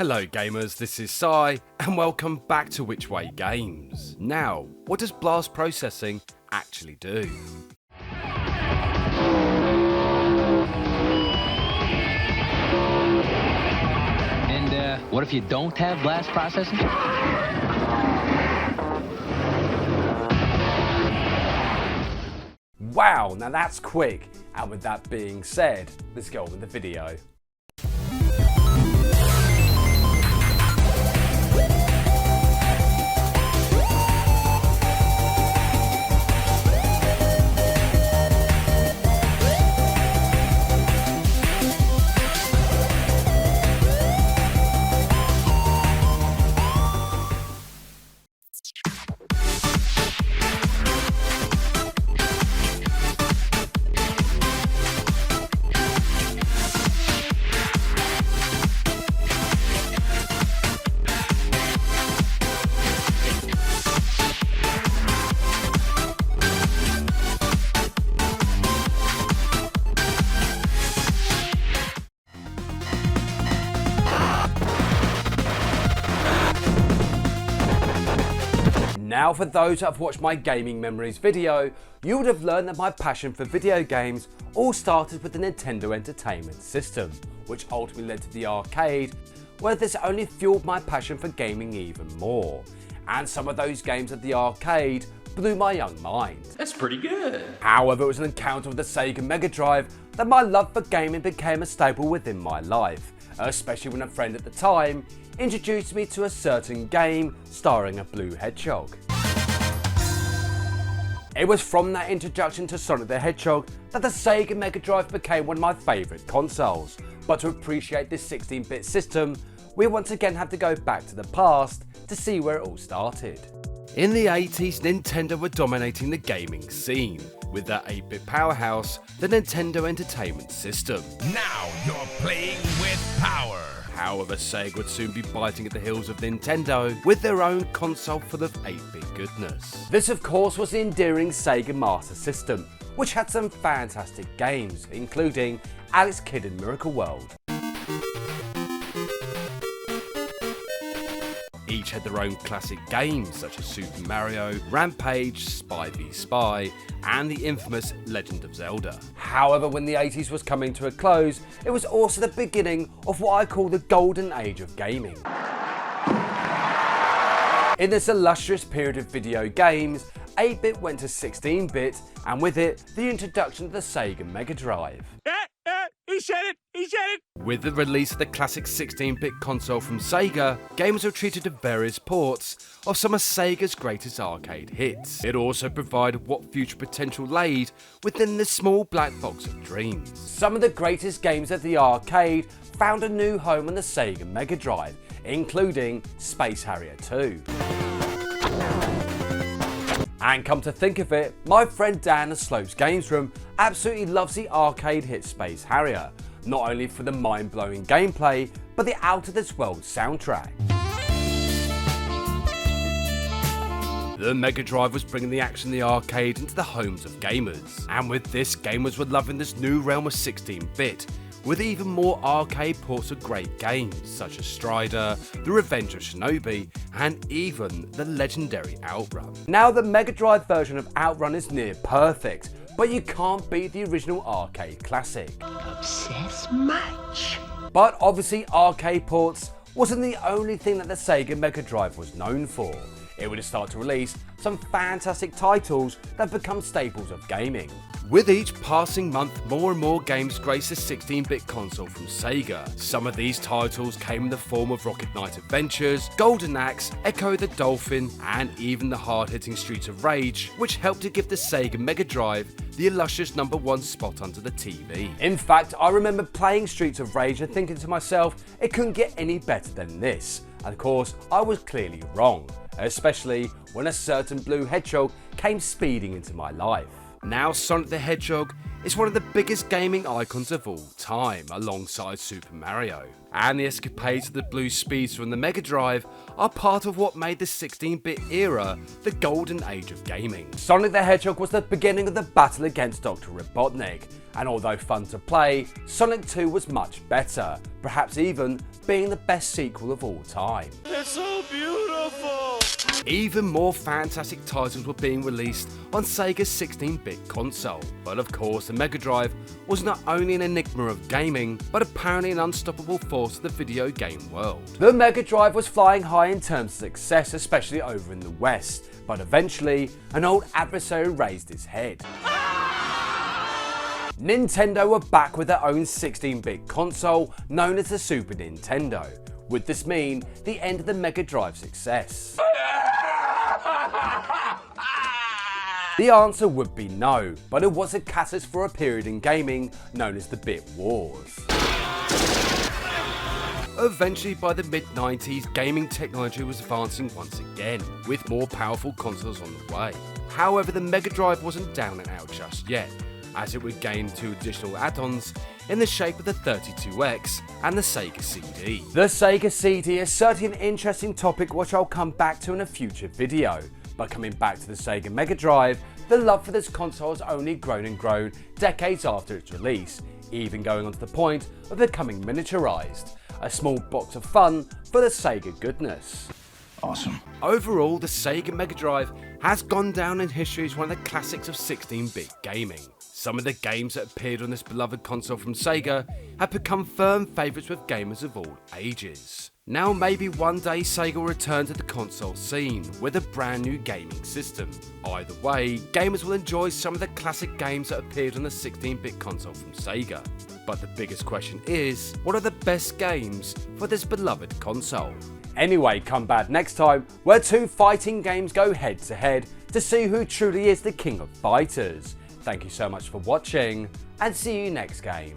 Hello gamers, this is Si, and welcome back to Which Way Games. Now, what does blast processing actually do? And what if you don't have blast processing? Wow, now that's quick. And with that being said, let's get on with the video. Now for those that have watched my Gaming Memories video, you would have learned that my passion for video games all started with the Nintendo Entertainment System, which ultimately led to the arcade, where this only fueled my passion for gaming even more. And some of those games at the arcade blew my young mind. That's pretty good. However, it was an encounter with the Sega Mega Drive that my love for gaming became a staple within my life, especially when a friend at the time introduced me to a certain game starring a blue hedgehog. It was from that introduction to Sonic the Hedgehog that the Sega Mega Drive became one of my favourite consoles. But to appreciate this 16-bit system, we once again had to go back to the past to see where it all started. In the 80s, Nintendo were dominating the gaming scene with their 8-bit powerhouse, the Nintendo Entertainment System. Now you're playing with power. However, Sega would soon be biting at the heels of Nintendo with their own console full of 8-bit goodness. This of course was the endearing Sega Master System, which had some fantastic games, including Alex Kidd in Miracle World. Each had their own classic games such as Super Mario, Rampage, Spy v Spy, and the infamous Legend of Zelda. However, when the 80s was coming to a close, it was also the beginning of what I call the golden age of gaming. In this illustrious period of video games, 8-bit went to 16-bit, and with it, the introduction of the Sega Mega Drive. He said it! He said it! With the release of the classic 16-bit console from Sega, gamers were treated to various ports of some of Sega's greatest arcade hits. It also provided what future potential laid within this small black box of dreams. Some of the greatest games at the arcade found a new home on the Sega Mega Drive, including Space Harrier 2. And come to think of it, my friend Dan at Slopes Games Room absolutely loves the arcade hit Space Harrier, not only for the mind-blowing gameplay, but the out-of-this-world soundtrack. The Mega Drive was bringing the action of the arcade into the homes of gamers, and with this, gamers were loving this new realm of 16-bit, with even more arcade ports of great games such as Strider, The Revenge of Shinobi, and even the legendary Outrun. Now the Mega Drive version of Outrun is near perfect, but you can't beat the original arcade classic. Obsessed much? But obviously arcade ports wasn't the only thing that the Sega Mega Drive was known for. It would start to release some fantastic titles that become staples of gaming. With each passing month, more and more games graced the 16-bit console from Sega. Some of these titles came in the form of Rocket Knight Adventures, Golden Axe, Echo the Dolphin, and even the hard-hitting Streets of Rage, which helped to give the Sega Mega Drive the illustrious #1 spot under the TV. In fact, I remember playing Streets of Rage and thinking to myself, it couldn't get any better than this. And of course, I was clearly wrong, especially when a certain blue hedgehog came speeding into my life. Now Sonic the Hedgehog is one of the biggest gaming icons of all time, alongside Super Mario. And the escapades of the Blue Speedster and the Mega Drive are part of what made the 16-bit era the golden age of gaming. Sonic the Hedgehog was the beginning of the battle against Dr. Robotnik, and although fun to play, Sonic 2 was much better, perhaps even being the best sequel of all time. It's so beautiful! Even more fantastic titles were being released on Sega's 16-bit console, but of course the Mega Drive was not only an enigma of gaming, but apparently an unstoppable force of the video game world. The Mega Drive was flying high in terms of success, especially over in the West, but eventually an old adversary raised its head. Nintendo were back with their own 16-bit console known as the Super Nintendo. Would this mean the end of the Mega Drive's success? The answer would be no, but it was a catalyst for a period in gaming known as the Bit Wars. Eventually, by the mid-90s, gaming technology was advancing once again, with more powerful consoles on the way. However, the Mega Drive wasn't down and out just yet, as it would gain 2 additional add-ons in the shape of the 32X and the Sega CD. The Sega CD is certainly an interesting topic which I'll come back to in a future video, but coming back to the Sega Mega Drive, the love for this console has only grown and grown decades after its release, even going on to the point of becoming miniaturized. A small box of fun for the Sega goodness. Awesome. Overall, the Sega Mega Drive has gone down in history as one of the classics of 16-bit gaming. Some of the games that appeared on this beloved console from Sega have become firm favourites with gamers of all ages. Now maybe one day Sega will return to the console scene with a brand new gaming system. Either way, gamers will enjoy some of the classic games that appeared on the 16-bit console from Sega. But the biggest question is, what are the best games for this beloved console? Anyway, come back next time where 2 fighting games go head to head to see who truly is the king of fighters. Thank you so much for watching, and see you next game.